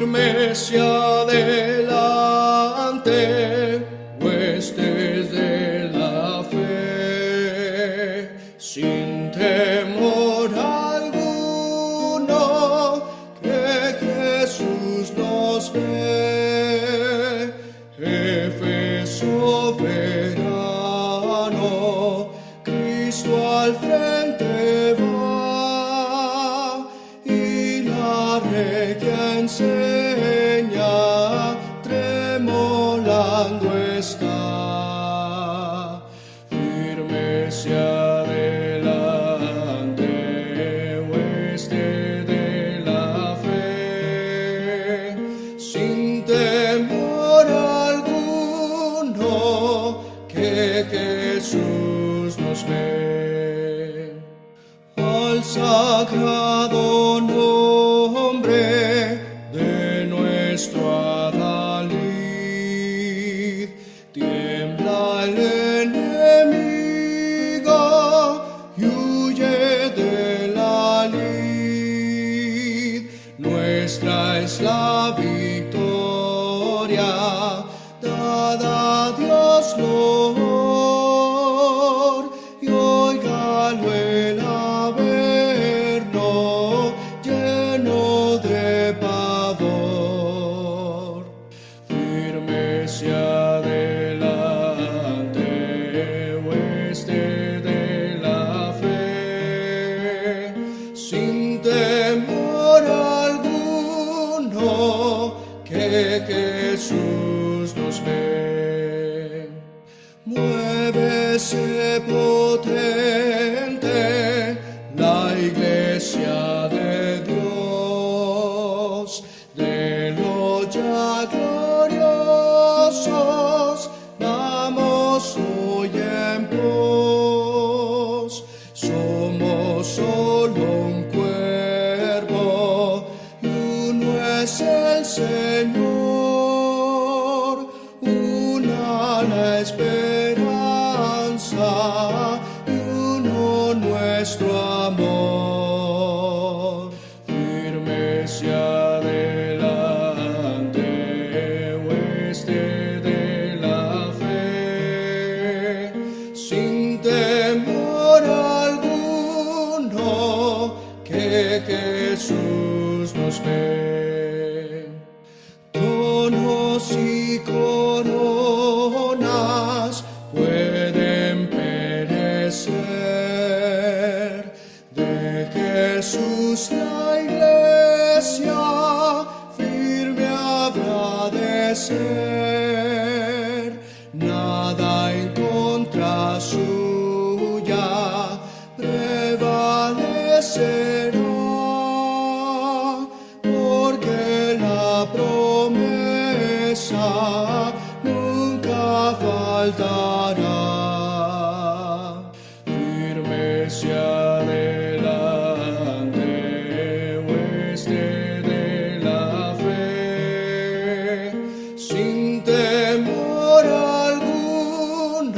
firme hacia adelante, huestes de la fe, sin temor alguno, que Jesús nos ve, jefe soberano, Cristo al frente va, y la regia enseña, tremolando está, firme hacia adelante, hueste de la fe, sin temor alguno, que Jesús nos ve. Al sagrado nombre de nuestro adalid, tiembla el enemigo y huye de la lid. Nuestra es la victoria, dada a Dios Lord, y óigalo el averno lleno de pavor. Firme hacia adelante, hueste de la fe, sin temor alguno, que Jesús nos ve. Muévese potente la iglesia de Dios, de los ya gloriosos, vamos hoy en pos. Somos solo un cuerpo y uno es el Señor, una la esperanza y uno nuestro amor. Firme hacia adelante, hueste de la fe, sin temor alguno, que Jesús nos ve. Tronos y coronas pueden perecer, de Jesús la iglesia firme habrá de ser. Nada en contra suya prevalecerá, porque la promesa nunca faltará. Firme hacia adelante, hueste de la fe, sin temor alguno,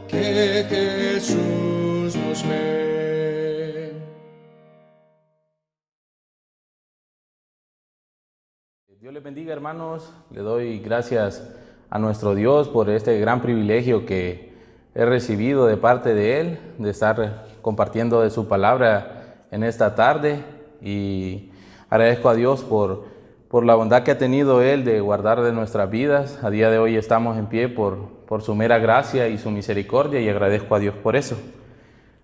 que Jesús nos ve. Dios les bendiga, hermanos. Le doy gracias a nuestro Dios por este gran privilegio que he recibido de parte de Él, de estar compartiendo de su palabra en esta tarde, y agradezco a Dios por la bondad que ha tenido Él de guardar de nuestras vidas. A día de hoy estamos en pie por su mera gracia y su misericordia, y agradezco a Dios por eso.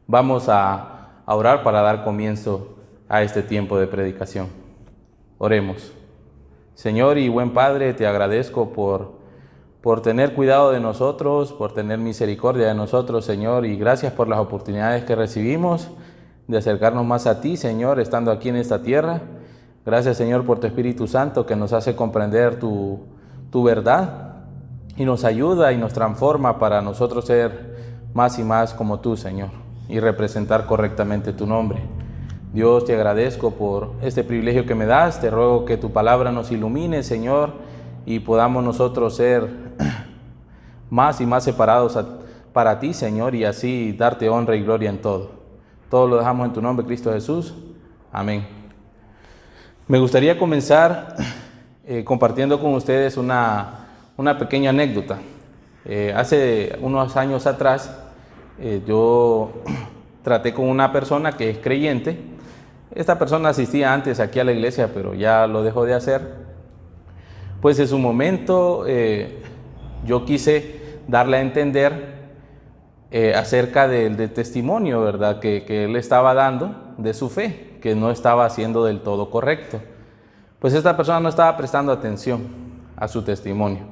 Vamos a orar para dar comienzo a este tiempo de predicación. Oremos. Señor y buen Padre, te agradezco por tener cuidado de nosotros, por tener misericordia de nosotros, Señor, y gracias por las oportunidades que recibimos de acercarnos más a ti, Señor, estando aquí en esta tierra. Gracias, Señor, por tu Espíritu Santo que nos hace comprender tu verdad y nos ayuda y nos transforma para nosotros ser más y más como tú, Señor, y representar correctamente tu nombre. Dios, te agradezco por este privilegio que me das. Te ruego que tu palabra nos ilumine, Señor, y podamos nosotros ser más y más separados para ti, Señor, y así darte honra y gloria en todo. Todo lo dejamos en tu nombre, Cristo Jesús. Amén. Me gustaría comenzar compartiendo con ustedes una pequeña anécdota. Hace unos años atrás yo traté con una persona que es creyente. Esta persona asistía antes aquí a la iglesia, pero ya lo dejó de hacer. Pues en su momento yo quise darle a entender acerca del testimonio, ¿verdad? Que él estaba dando de su fe, que no estaba haciendo del todo correcto. Pues esta persona no estaba prestando atención a su testimonio.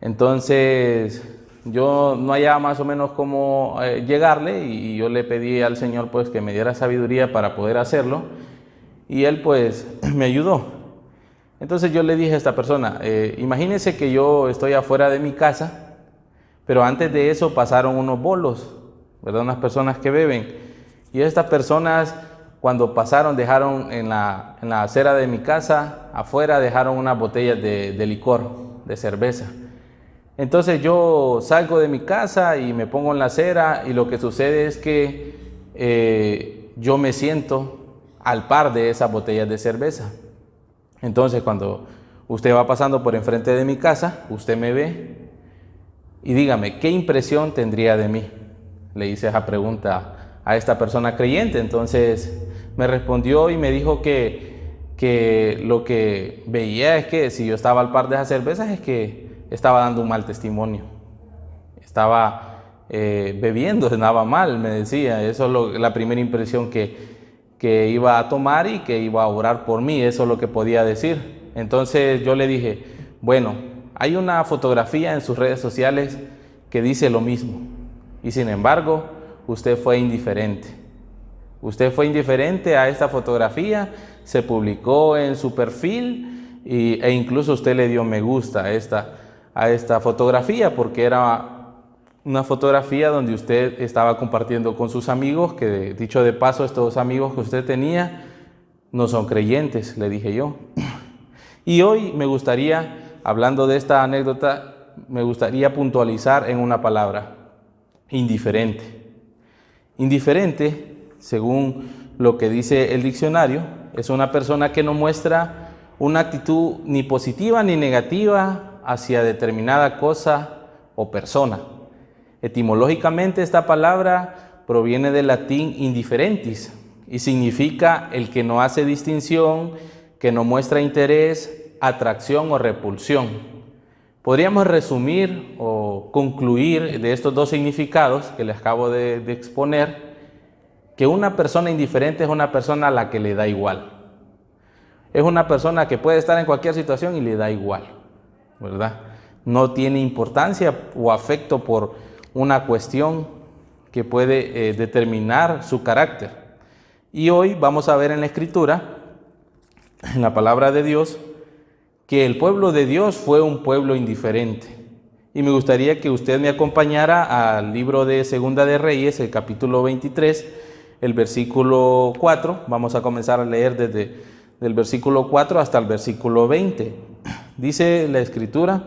Entonces yo no hallaba más o menos cómo llegarle, y yo le pedí al Señor pues que me diera sabiduría para poder hacerlo, y Él pues me ayudó. Entonces yo le dije a esta persona, imagínese que yo estoy afuera de mi casa, pero antes de eso pasaron unos bolos, ¿verdad? Unas personas que beben, y estas personas cuando pasaron dejaron en la acera de mi casa, afuera dejaron unas botellas de licor, de cerveza. Entonces yo salgo de mi casa y me pongo en la acera, y lo que sucede es que yo me siento al par de esas botellas de cerveza. Entonces cuando usted va pasando por enfrente de mi casa, usted me ve y dígame, ¿qué impresión tendría de mí? Le hice esa pregunta a esta persona creyente. Entonces me respondió y me dijo que lo que veía es que si yo estaba al par de esas cervezas es que estaba dando un mal testimonio. Estaba bebiendo, andaba mal, me decía. Eso es la primera impresión que iba a tomar, y que iba a orar por mí. Eso es lo que podía decir. Entonces yo le dije, bueno, hay una fotografía en sus redes sociales que dice lo mismo, y sin embargo usted fue indiferente. Usted fue indiferente a esta fotografía, se publicó en su perfil e incluso usted le dio me gusta a esta fotografía, porque era una fotografía donde usted estaba compartiendo con sus amigos, que dicho de paso, estos amigos que usted tenía no son creyentes, le dije yo. Y hoy me gustaría, hablando de esta anécdota, me gustaría puntualizar en una palabra: indiferente. Indiferente, según lo que dice el diccionario, es una persona que no muestra una actitud ni positiva ni negativa hacia determinada cosa o persona. Etimológicamente esta palabra proviene del latín indifferentis y significa el que no hace distinción, que no muestra interés, atracción o repulsión. Podríamos resumir o concluir de estos dos significados que les acabo de exponer, que una persona indiferente es una persona a la que le da igual. Es una persona que puede estar en cualquier situación y le da igual, ¿verdad? No tiene importancia o afecto por una cuestión que puede determinar su carácter. Y hoy vamos a ver en la Escritura, en la palabra de Dios, que el pueblo de Dios fue un pueblo indiferente. Y me gustaría que usted me acompañara al libro de Segunda de Reyes, el capítulo 23, el versículo 4. Vamos a comenzar a leer desde el versículo 4 hasta el versículo 20. Dice la Escritura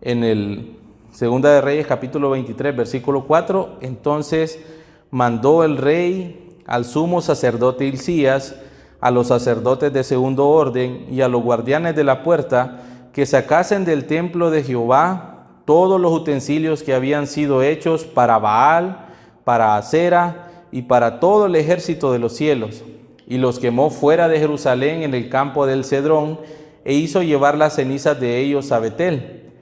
en el Segunda de Reyes, capítulo 23, versículo 4. Entonces mandó el rey al sumo sacerdote Hilcías, a los sacerdotes de segundo orden y a los guardianes de la puerta, que sacasen del templo de Jehová todos los utensilios que habían sido hechos para Baal, para Acera y para todo el ejército de los cielos, y los quemó fuera de Jerusalén en el campo del Cedrón, e hizo llevar las cenizas de ellos a Betel.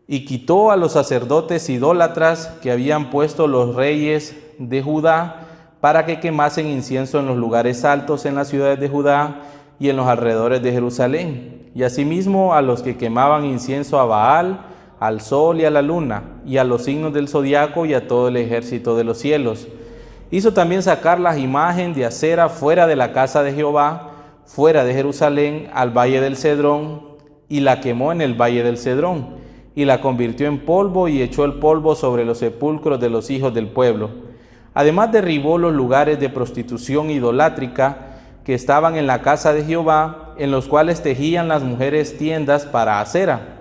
Y quitó a los sacerdotes idólatras que habían puesto los reyes de Judá, para que quemasen incienso en los lugares altos en las ciudades de Judá y en los alrededores de Jerusalén, y asimismo a los que quemaban incienso a Baal, al sol y a la luna, y a los signos del zodiaco y a todo el ejército de los cielos. Hizo también sacar las imágenes de Acera fuera de la casa de Jehová, fuera de Jerusalén, al valle del Cedrón, y la quemó en el valle del Cedrón, y la convirtió en polvo, y echó el polvo sobre los sepulcros de los hijos del pueblo. Además derribó los lugares de prostitución idolátrica que estaban en la casa de Jehová, en los cuales tejían las mujeres tiendas para Acera,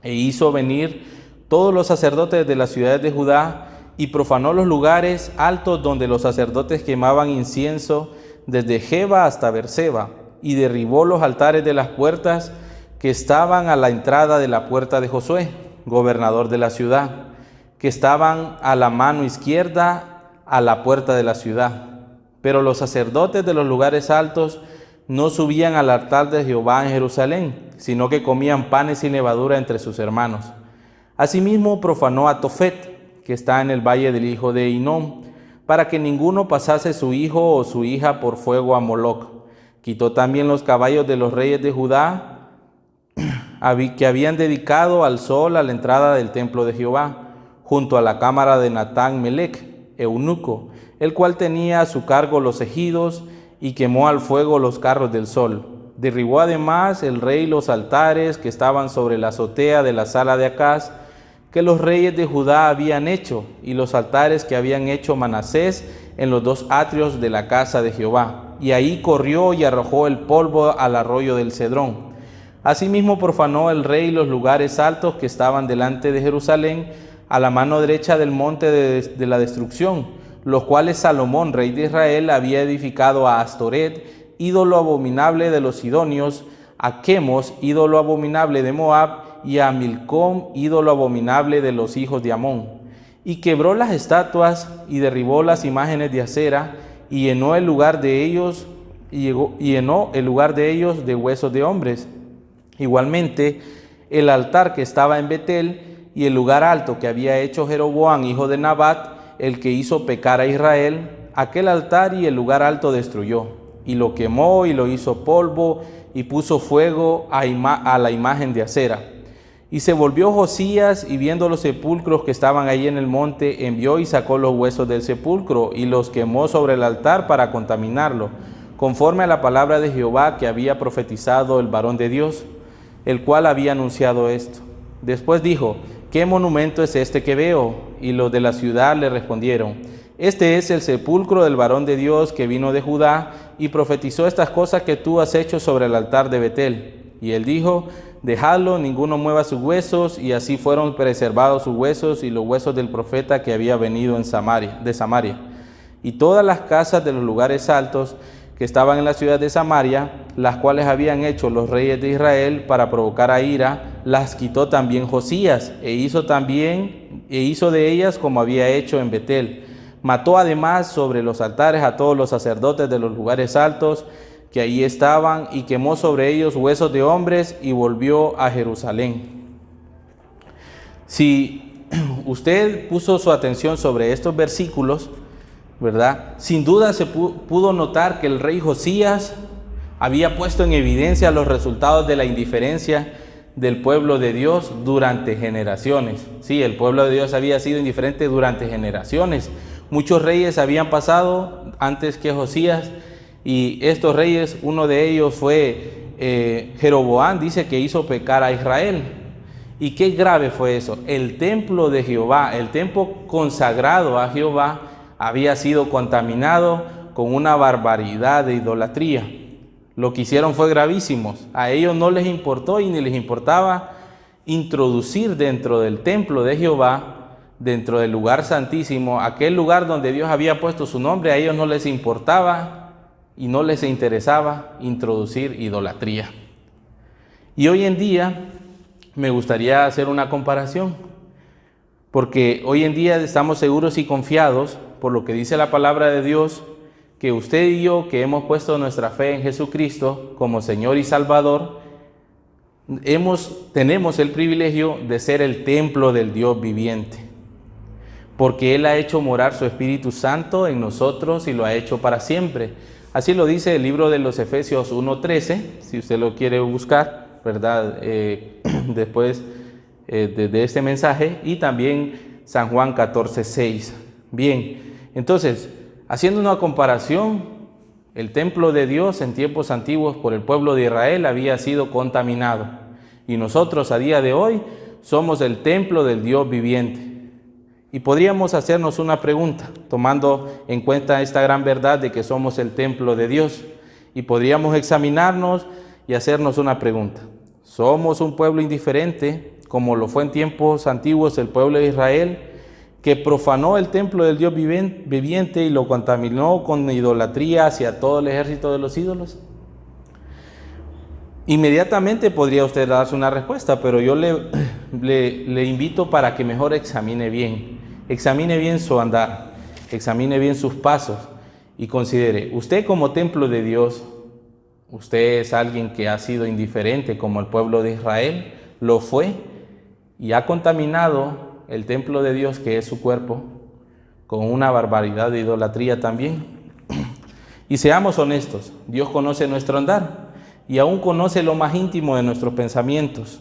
e hizo venir todos los sacerdotes de las ciudades de Judá, y profanó los lugares altos donde los sacerdotes quemaban incienso, desde Geba hasta Berseba, y derribó los altares de las puertas que estaban a la entrada de la puerta de Josué, gobernador de la ciudad, que estaban a la mano izquierda a la puerta de la ciudad. Pero los sacerdotes de los lugares altos no subían al altar de Jehová en Jerusalén, sino que comían panes sin levadura entre sus hermanos. Asimismo profanó a Tofet, que está en el valle del hijo de Hinnom, para que ninguno pasase su hijo o su hija por fuego a Moloc. Quitó también los caballos de los reyes de Judá, que habían dedicado al sol a la entrada del templo de Jehová, junto a la cámara de Natán Melec, eunuco, el cual tenía a su cargo los ejidos, y quemó al fuego los carros del sol. Derribó además el rey los altares que estaban sobre la azotea de la sala de Acaz, que los reyes de Judá habían hecho, y los altares que habían hecho Manasés en los dos atrios de la casa de Jehová. Y ahí corrió y arrojó el polvo al arroyo del Cedrón. Asimismo profanó el rey los lugares altos que estaban delante de Jerusalén, a la mano derecha del monte de la destrucción, los cuales Salomón, rey de Israel, había edificado a Astoret, ídolo abominable de los sidonios, a Quemos, ídolo abominable de Moab, y a Milcom, ídolo abominable de los hijos de Amón. Y quebró las estatuas y derribó las imágenes de acera, y llenó el lugar de ellos de huesos de hombres. Igualmente, el altar que estaba en Betel y el lugar alto que había hecho Jeroboam, hijo de Nabat, el que hizo pecar a Israel, aquel altar y el lugar alto destruyó, y lo quemó y lo hizo polvo, y puso fuego a la imagen de acera. Y se volvió Josías, y viendo los sepulcros que estaban allí en el monte, envió y sacó los huesos del sepulcro, y los quemó sobre el altar para contaminarlo, conforme a la palabra de Jehová que había profetizado el varón de Dios, el cual había anunciado esto. Después dijo: ¿qué monumento es este que veo? Y los de la ciudad le respondieron: este es el sepulcro del varón de Dios que vino de Judá y profetizó estas cosas que tú has hecho sobre el altar de Betel. Y él dijo: dejadlo, ninguno mueva sus huesos. Y así fueron preservados sus huesos y los huesos del profeta que había venido de Samaria. Y todas las casas de los lugares altos que estaban en la ciudad de Samaria, las cuales habían hecho los reyes de Israel para provocar a ira, las quitó también Josías, e hizo de ellas como había hecho en Betel. Mató además sobre los altares a todos los sacerdotes de los lugares altos que allí estaban, y quemó sobre ellos huesos de hombres, y volvió a Jerusalén. Si usted puso su atención sobre estos versículos, ¿verdad? Sin duda se pudo notar que el rey Josías había puesto en evidencia los resultados de la indiferencia del pueblo de Dios durante generaciones. Sí, el pueblo de Dios había sido indiferente durante generaciones. Muchos reyes habían pasado antes que Josías, y estos reyes, uno de ellos fue Jeroboam, dice que hizo pecar a Israel. ¿Y qué grave fue eso? El templo de Jehová, el templo consagrado a Jehová, había sido contaminado con una barbaridad de idolatría. Lo que hicieron fue gravísimo. A ellos no les importó y ni les importaba introducir dentro del templo de Jehová, dentro del lugar santísimo, aquel lugar donde Dios había puesto su nombre. A ellos no les importaba y no les interesaba introducir idolatría. Y hoy en día me gustaría hacer una comparación, porque hoy en día estamos seguros y confiados por lo que dice la palabra de Dios, que usted y yo, que hemos puesto nuestra fe en Jesucristo como Señor y Salvador, tenemos el privilegio de ser el templo del Dios viviente, porque Él ha hecho morar su Espíritu Santo en nosotros y lo ha hecho para siempre. Así lo dice el libro de los Efesios 1:13, si usted lo quiere buscar, ¿verdad? Después de este mensaje, y también San Juan 14:6. Bien, entonces, haciendo una comparación, el templo de Dios en tiempos antiguos por el pueblo de Israel había sido contaminado, y nosotros a día de hoy somos el templo del Dios viviente. Y podríamos hacernos una pregunta, tomando en cuenta esta gran verdad de que somos el templo de Dios, y podríamos examinarnos y hacernos una pregunta: ¿somos un pueblo indiferente, como lo fue en tiempos antiguos el pueblo de Israel, que profanó el templo del Dios viviente y lo contaminó con idolatría hacia todo el ejército de los ídolos? Inmediatamente podría usted darse una respuesta, pero yo le invito para que mejor examine bien su andar, examine bien sus pasos y considere, usted como templo de Dios, usted es alguien que ha sido indiferente como el pueblo de Israel, lo fue y ha contaminado el templo de Dios, que es su cuerpo, con una barbaridad de idolatría también. Y seamos honestos, Dios conoce nuestro andar y aún conoce lo más íntimo de nuestros pensamientos.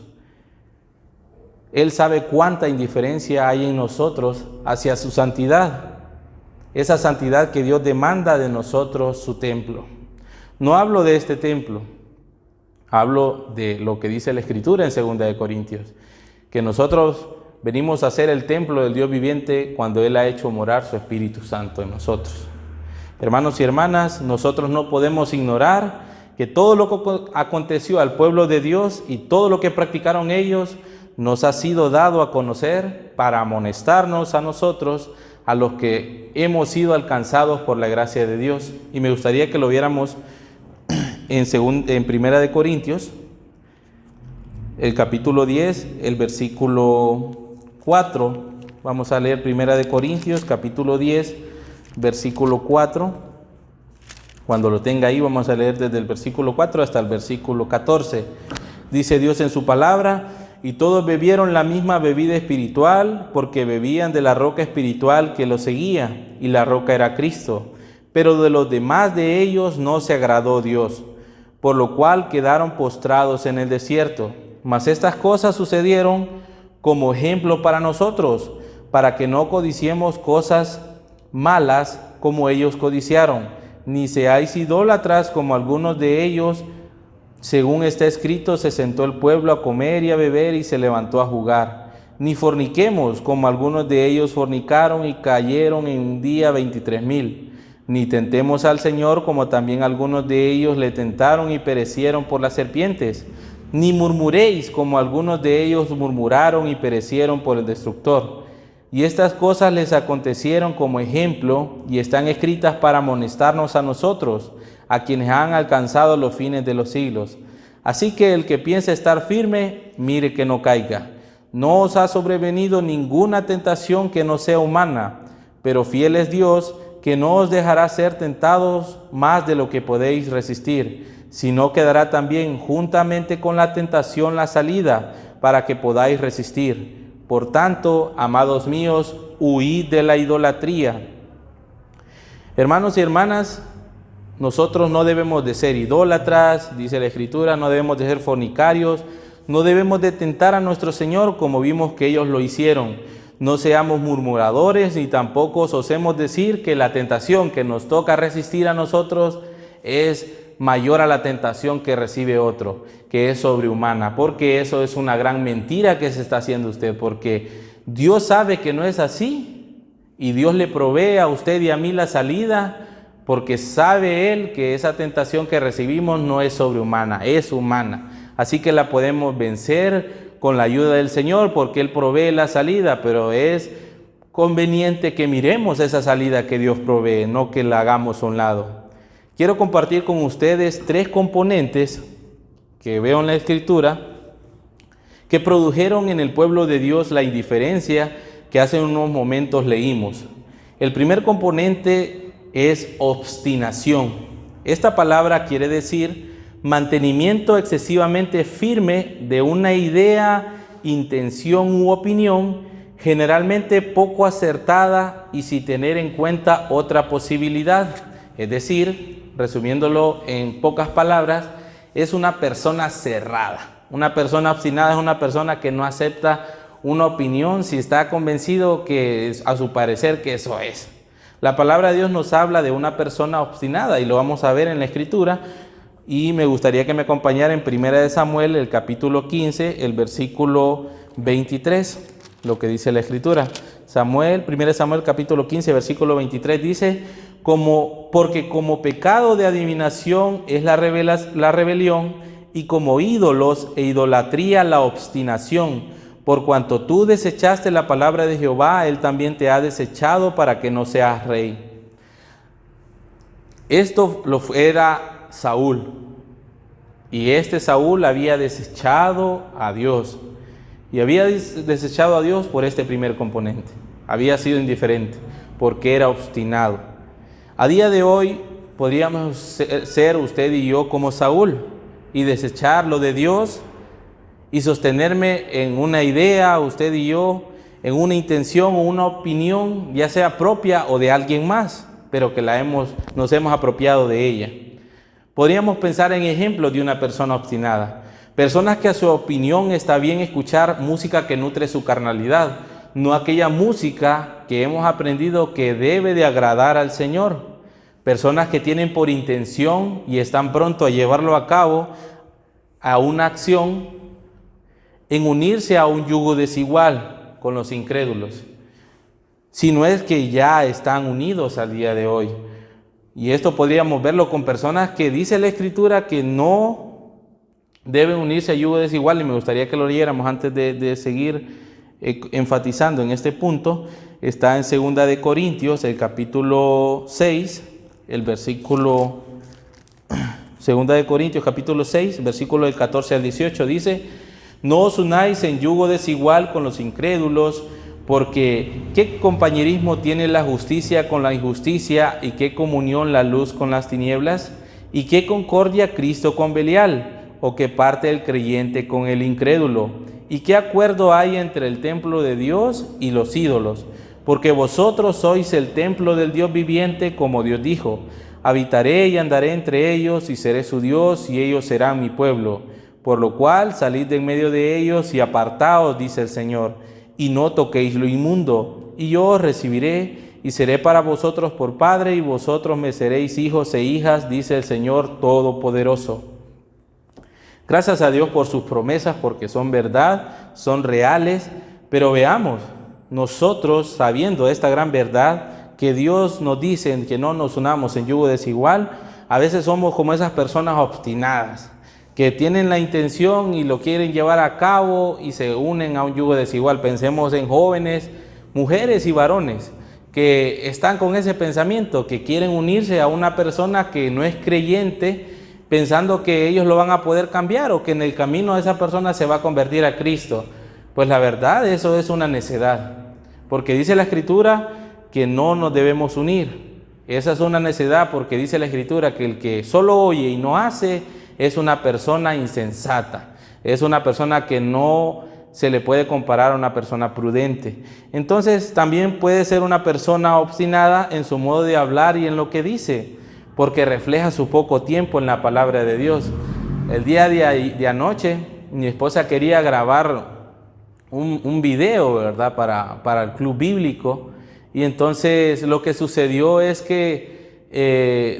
Él sabe cuánta indiferencia hay en nosotros hacia su santidad, esa santidad que Dios demanda de nosotros, su templo. No hablo de este templo, hablo de lo que dice la Escritura en 2 Corintios, que nosotros venimos a ser el templo del Dios viviente cuando Él ha hecho morar su Espíritu Santo en nosotros. Hermanos y hermanas, nosotros no podemos ignorar que todo lo que aconteció al pueblo de Dios y todo lo que practicaron ellos nos ha sido dado a conocer para amonestarnos a nosotros, a los que hemos sido alcanzados por la gracia de Dios. Y me gustaría que lo viéramos en 1 Corintios, el capítulo 10, el versículo 4. Vamos a leer 1 Corintios, capítulo 10, versículo 4. Cuando lo tenga ahí, vamos a leer desde el versículo 4 hasta el versículo 14. Dice Dios en su palabra: y todos bebieron la misma bebida espiritual, porque bebían de la roca espiritual que los seguía, y la roca era Cristo. Pero de los demás de ellos no se agradó Dios, por lo cual quedaron postrados en el desierto. Mas estas cosas sucedieron como ejemplo para nosotros, para que no codiciemos cosas malas como ellos codiciaron, ni seáis idólatras como algunos de ellos. Según está escrito, se sentó el pueblo a comer y a beber y se levantó a jugar. Ni forniquemos como algunos de ellos fornicaron y cayeron en un día 23,000. Ni tentemos al Señor como también algunos de ellos le tentaron y perecieron por las serpientes. Ni murmuréis como algunos de ellos murmuraron y perecieron por el destructor. Y estas cosas les acontecieron como ejemplo y están escritas para amonestarnos a nosotros, a quienes han alcanzado los fines de los siglos. Así que el que piensa estar firme, mire que no caiga. No os ha sobrevenido ninguna tentación que no sea humana, pero fiel es Dios, que no os dejará ser tentados más de lo que podéis resistir, sino que dará también juntamente con la tentación la salida, para que podáis resistir. Por tanto, amados míos, huid de la idolatría. Hermanos y hermanas, nosotros no debemos de ser idólatras, dice la Escritura, no debemos de ser fornicarios, no debemos de tentar a nuestro Señor como vimos que ellos lo hicieron. No seamos murmuradores ni tampoco osemos decir que la tentación que nos toca resistir a nosotros es mayor a la tentación que recibe otro, que es sobrehumana, porque eso es una gran mentira que se está haciendo usted, porque Dios sabe que no es así y Dios le provee a usted y a mí la salida, porque sabe Él que esa tentación que recibimos no es sobrehumana, es humana. Así que la podemos vencer con la ayuda del Señor, porque Él provee la salida, pero es conveniente que miremos esa salida que Dios provee, no que la hagamos a un lado. Quiero compartir con ustedes 3 componentes que veo en la Escritura que produjeron en el pueblo de Dios la indiferencia que hace unos momentos leímos. El primer componente es obstinación. Esta palabra quiere decir mantenimiento excesivamente firme de una idea, intención u opinión, generalmente poco acertada y sin tener en cuenta otra posibilidad. Es decir, resumiéndolo en pocas palabras, es una persona cerrada. Una persona obstinada es una persona que no acepta una opinión si está convencido que a su parecer que eso es. La palabra de Dios nos habla de una persona obstinada y lo vamos a ver en la Escritura, y me gustaría que me acompañara en 1 Samuel, el capítulo 15, el versículo 23, lo que dice la Escritura. 1 Samuel capítulo 15, versículo 23 dice: porque como pecado de adivinación es la rebelión, y como ídolos e idolatría la obstinación. Por cuanto tú desechaste la palabra de Jehová, Él también te ha desechado para que no seas rey. Esto era Saúl. Y este Saúl había desechado a Dios. Y había desechado a Dios por este primer componente. Había sido indiferente porque era obstinado. A día de hoy podríamos ser usted y yo como Saúl y desechar lo de Dios y sostenerme en una idea, usted y yo, en una intención o una opinión, ya sea propia o de alguien más, pero que nos hemos apropiado de ella. Podríamos pensar en ejemplos de una persona obstinada. Personas que a su opinión está bien escuchar música que nutre su carnalidad, no aquella música que hemos aprendido que debe de agradar al Señor. Personas que tienen por intención y están pronto a llevarlo a cabo a una acción en unirse a un yugo desigual con los incrédulos, si no es que ya están unidos al día de hoy. Y esto podríamos verlo con personas que dice la Escritura que no deben unirse a yugo desigual, y me gustaría que lo leyéramos antes de seguir enfatizando en este punto. Está en 2 de Corintios, el capítulo 6, el versículo 2 de Corintios, capítulo 6, versículo del 14 al 18, dice: no os unáis en yugo desigual con los incrédulos, porque ¿qué compañerismo tiene la justicia con la injusticia? ¿Y qué comunión la luz con las tinieblas? ¿Y qué concordia Cristo con Belial? ¿O qué parte el creyente con el incrédulo? ¿Y qué acuerdo hay entre el templo de Dios y los ídolos? Porque vosotros sois el templo del Dios viviente, como Dios dijo: habitaré y andaré entre ellos, y seré su Dios, y ellos serán mi pueblo. Por lo cual salid de en medio de ellos y apartaos, dice el Señor, y no toquéis lo inmundo, y yo os recibiré y seré para vosotros por Padre, y vosotros me seréis hijos e hijas, dice el Señor Todopoderoso. Gracias a Dios por sus promesas, porque son verdad, son reales, pero veamos, nosotros sabiendo esta gran verdad, que Dios nos dice que no nos unamos en yugo desigual, a veces somos como esas personas obstinadas, que tienen la intención y lo quieren llevar a cabo y se unen a un yugo desigual. Pensemos en jóvenes, mujeres y varones que están con ese pensamiento, que quieren unirse a una persona que no es creyente, pensando que ellos lo van a poder cambiar o que en el camino esa persona se va a convertir a Cristo. Pues la verdad, eso es una necedad, porque dice la Escritura que no nos debemos unir. Esa es una necedad, porque dice la Escritura que el que solo oye y no hace es una persona insensata, es una persona que no se le puede comparar a una persona prudente. Entonces también puede ser una persona obstinada en su modo de hablar y en lo que dice, porque refleja su poco tiempo en la palabra de Dios. El día de anoche mi esposa quería grabar un video, ¿verdad?, para el club bíblico, y entonces lo que sucedió es que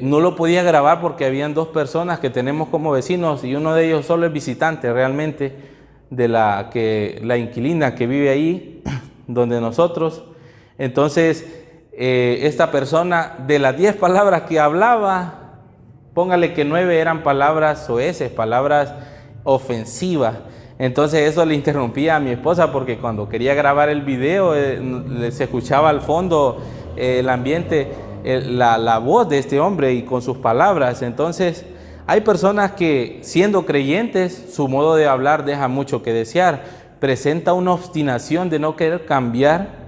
no lo podía grabar porque habían dos personas que tenemos como vecinos, y uno de ellos solo es visitante realmente de la inquilina que vive ahí donde nosotros. Entonces esta persona, de las 10 palabras que hablaba, póngale que 9 eran palabras soeces, palabras ofensivas. Entonces eso le interrumpía a mi esposa, porque cuando quería grabar el video se escuchaba al fondo el ambiente, la voz de este hombre y con sus palabras. Entonces hay personas que, siendo creyentes, su modo de hablar deja mucho que desear, presenta una obstinación de no querer cambiar,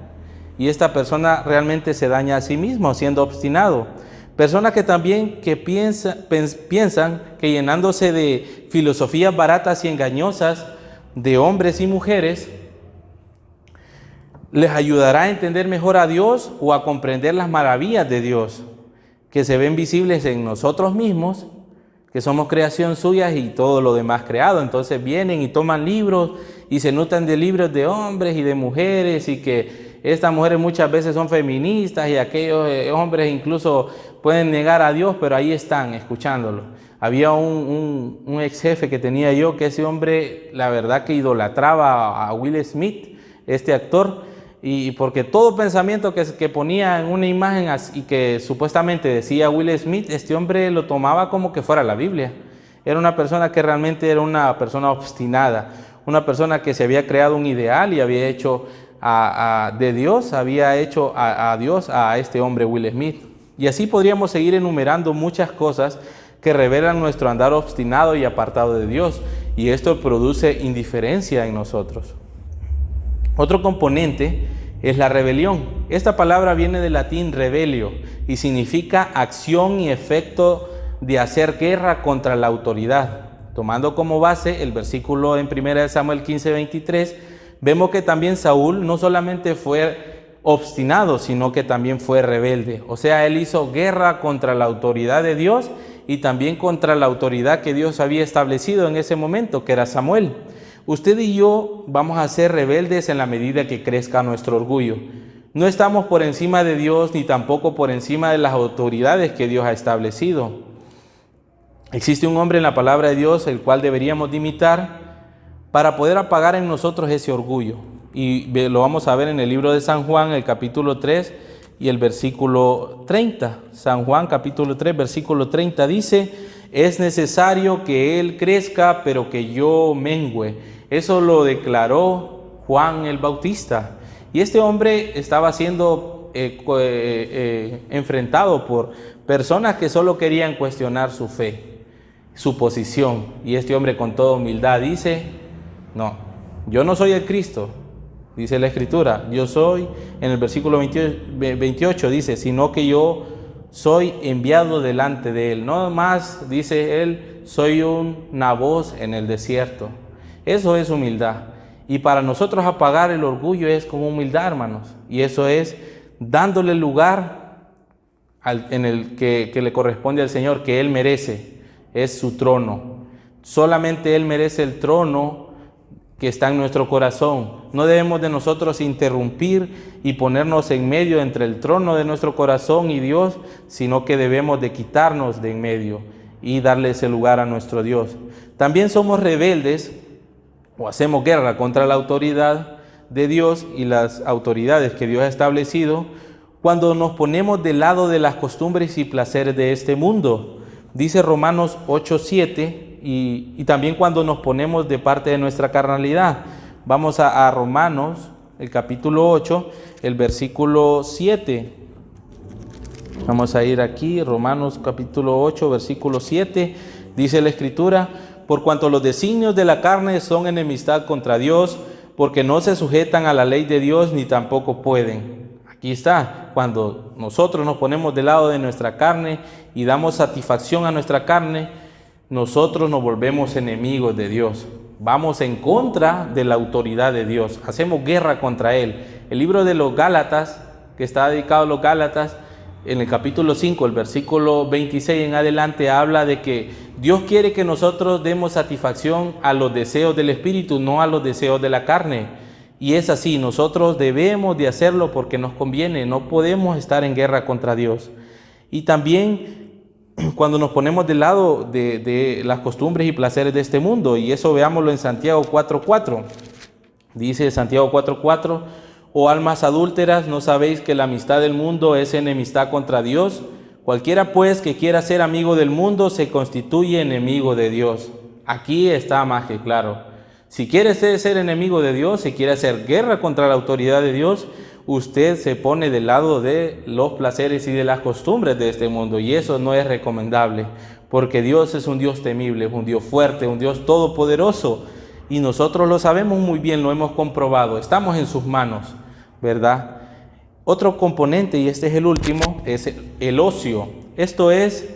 y esta persona realmente se daña a sí mismo siendo obstinado. Personas que también piensan que llenándose de filosofías baratas y engañosas de hombres y mujeres les ayudará a entender mejor a Dios o a comprender las maravillas de Dios que se ven visibles en nosotros mismos, que somos creación suya y todo lo demás creado. Entonces vienen y toman libros y se nutren de libros de hombres y de mujeres, y que estas mujeres muchas veces son feministas y aquellos hombres incluso pueden negar a Dios, pero ahí están escuchándolo. Había un ex jefe que tenía yo, que ese hombre la verdad que idolatraba a Will Smith, este actor, y porque todo pensamiento que ponía en una imagen y que supuestamente decía Will Smith, este hombre lo tomaba como que fuera la Biblia. Era una persona que realmente era una persona obstinada, una persona que se había creado un ideal y había hecho de Dios, había hecho a Dios a este hombre Will Smith. Y así podríamos seguir enumerando muchas cosas que que revelan nuestro andar obstinado y apartado de Dios, y esto produce indiferencia en nosotros. Otro componente es la rebelión. Esta palabra viene del latín rebelio y significa acción y efecto de hacer guerra contra la autoridad. Tomando como base el versículo en 1 Samuel 15:23, vemos que también Saúl no solamente fue obstinado, sino que también fue rebelde. O sea, él hizo guerra contra la autoridad de Dios y también contra la autoridad que Dios había establecido en ese momento, que era Samuel. Usted y yo vamos a ser rebeldes en la medida que crezca nuestro orgullo. No estamos por encima de Dios ni tampoco por encima de las autoridades que Dios ha establecido. Existe un hombre en la palabra de Dios el cual deberíamos de imitar para poder apagar en nosotros ese orgullo. Y lo vamos a ver en el libro de San Juan, el capítulo 3 y el versículo 30. San Juan capítulo 3, versículo 30 dice: es necesario que Él crezca, pero que yo mengüe. Eso lo declaró Juan el Bautista. Y este hombre estaba siendo enfrentado por personas que solo querían cuestionar su fe, su posición. Y este hombre con toda humildad dice: no, yo no soy el Cristo. Dice la Escritura, yo soy, en el versículo 28 dice, sino que yo soy enviado delante de Él. No más, dice él, soy una voz en el desierto. Eso es humildad. Y para nosotros apagar el orgullo es como humildad, hermanos. Y eso es dándole lugar en el que le corresponde al Señor, que Él merece. Es su trono. Solamente Él merece el trono que está en nuestro corazón. No debemos de nosotros interrumpir y ponernos en medio entre el trono de nuestro corazón y Dios, sino que debemos de quitarnos de en medio y darle ese lugar a nuestro Dios. También somos rebeldes o hacemos guerra contra la autoridad de Dios y las autoridades que Dios ha establecido cuando nos ponemos del lado de las costumbres y placeres de este mundo. Dice Romanos 8:7, y también cuando nos ponemos de parte de nuestra carnalidad. Vamos a Romanos, el capítulo 8, el versículo 7. Vamos a ir aquí, Romanos capítulo 8, versículo 7. Dice la Escritura: por cuanto los designios de la carne son enemistad contra Dios, porque no se sujetan a la ley de Dios ni tampoco pueden. Aquí está, cuando nosotros nos ponemos del lado de nuestra carne y damos satisfacción a nuestra carne, nosotros nos volvemos enemigos de Dios. Vamos en contra de la autoridad de Dios, hacemos guerra contra Él. El libro de los Gálatas, que está dedicado a los Gálatas, en el capítulo 5, el versículo 26 en adelante, habla de que Dios quiere que nosotros demos satisfacción a los deseos del Espíritu, no a los deseos de la carne. Y es así, nosotros debemos de hacerlo porque nos conviene, no podemos estar en guerra contra Dios. Y también cuando nos ponemos del lado de las costumbres y placeres de este mundo, y eso veámoslo en Santiago 4:4. Dice Santiago 4:4: oh almas adúlteras, ¿no sabéis que la amistad del mundo es enemistad contra Dios? Cualquiera pues que quiera ser amigo del mundo se constituye enemigo de Dios. Aquí está más que claro. Si quiere ser enemigo de Dios, si quiere hacer guerra contra la autoridad de Dios, usted se pone del lado de los placeres y de las costumbres de este mundo, y eso no es recomendable, porque Dios es un Dios temible, es un Dios fuerte, un Dios todopoderoso, y nosotros lo sabemos muy bien, lo hemos comprobado, estamos en sus manos, ¿verdad? Otro componente, y este es el último, es el ocio. Esto es,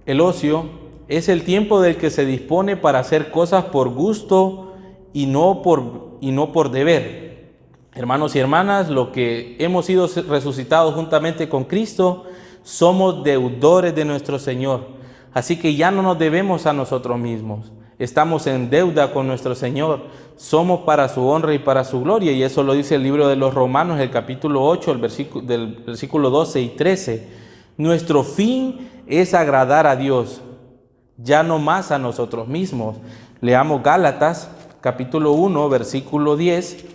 el ocio es el tiempo del que se dispone para hacer cosas por gusto y no por deber. Hermanos y hermanas, los que hemos sido resucitados juntamente con Cristo, somos deudores de nuestro Señor. Así que ya no nos debemos a nosotros mismos. Estamos en deuda con nuestro Señor. Somos para su honra y para su gloria. Y eso lo dice el libro de los Romanos, el capítulo 8, del versículo 12 y 13. Nuestro fin es agradar a Dios, ya no más a nosotros mismos. Leamos Gálatas, capítulo 1, versículo 10,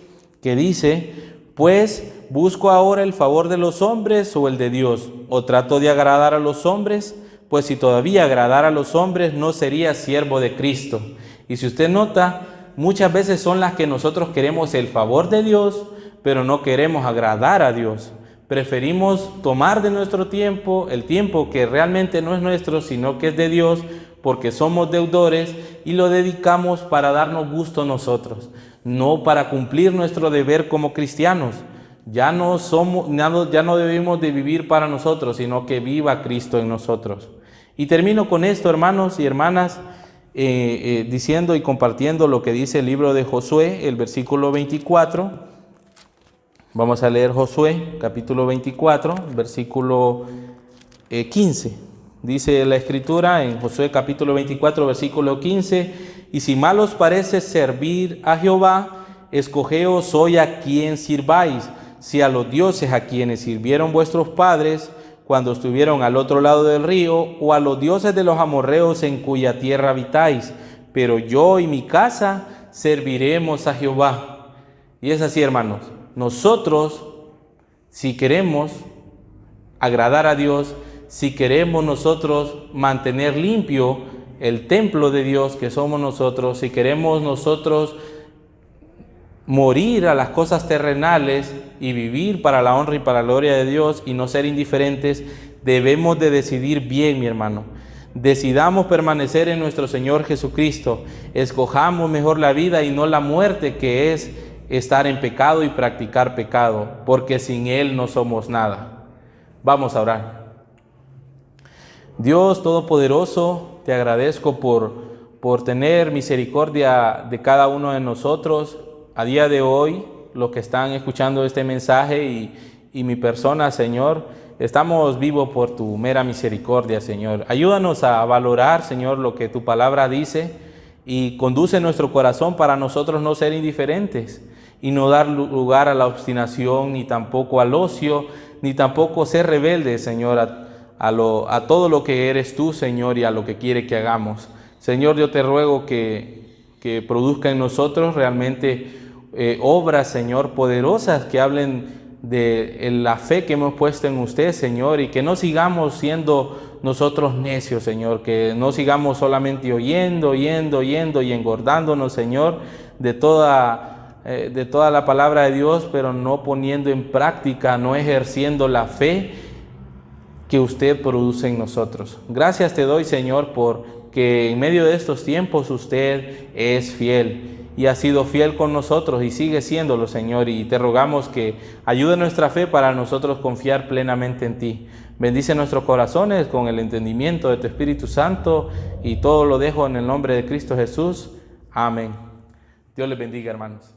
que dice: pues busco ahora el favor de los hombres o el de Dios, o trato de agradar a los hombres, pues si todavía agradara a los hombres no sería siervo de Cristo. Y si usted nota, muchas veces son las que nosotros queremos el favor de Dios, pero no queremos agradar a Dios. Preferimos tomar de nuestro tiempo, el tiempo que realmente no es nuestro, sino que es de Dios, porque somos deudores, y lo dedicamos para darnos gusto nosotros, no para cumplir nuestro deber como cristianos. Ya no debemos de vivir para nosotros, sino que viva Cristo en nosotros. Y termino con esto, hermanos y hermanas, diciendo y compartiendo lo que dice el libro de Josué, el versículo 24. Vamos a leer Josué, capítulo 24, versículo 15. Dice la Escritura en Josué capítulo 24, versículo 15: y si mal os parece servir a Jehová, escogeos hoy a quién sirváis, si a los dioses a quienes sirvieron vuestros padres cuando estuvieron al otro lado del río, o a los dioses de los amorreos en cuya tierra habitáis. Pero yo y mi casa serviremos a Jehová. Y es así, hermanos. Nosotros, si queremos agradar a Dios, si queremos nosotros mantener limpio el templo de Dios que somos nosotros, si queremos nosotros morir a las cosas terrenales y vivir para la honra y para la gloria de Dios y no ser indiferentes, debemos de decidir bien, mi hermano. Decidamos permanecer en nuestro Señor Jesucristo. Escojamos mejor la vida y no la muerte, que es estar en pecado y practicar pecado, porque sin Él no somos nada. Vamos a orar. Dios Todopoderoso, te agradezco por tener misericordia de cada uno de nosotros. A día de hoy, los que están escuchando este mensaje y mi persona, Señor, estamos vivos por tu mera misericordia, Señor. Ayúdanos a valorar, Señor, lo que tu palabra dice, y conduce nuestro corazón para nosotros no ser indiferentes y no dar lugar a la obstinación, ni tampoco al ocio, ni tampoco ser rebeldes, Señor, a todo lo que eres tú, Señor, y a lo que quiere que hagamos. Señor, yo te ruego que produzca en nosotros realmente obras, Señor, poderosas, que hablen de la fe que hemos puesto en usted, Señor, y que no sigamos siendo nosotros necios, Señor, que no sigamos solamente oyendo y engordándonos, Señor, de toda la palabra de Dios, pero no poniendo en práctica, no ejerciendo la fe que usted produce en nosotros. Gracias te doy, Señor, porque en medio de estos tiempos usted es fiel y ha sido fiel con nosotros y sigue siéndolo, Señor, y te rogamos que ayude nuestra fe para nosotros confiar plenamente en ti. Bendice nuestros corazones con el entendimiento de tu Espíritu Santo, y todo lo dejo en el nombre de Cristo Jesús. Amén. Dios les bendiga, hermanos.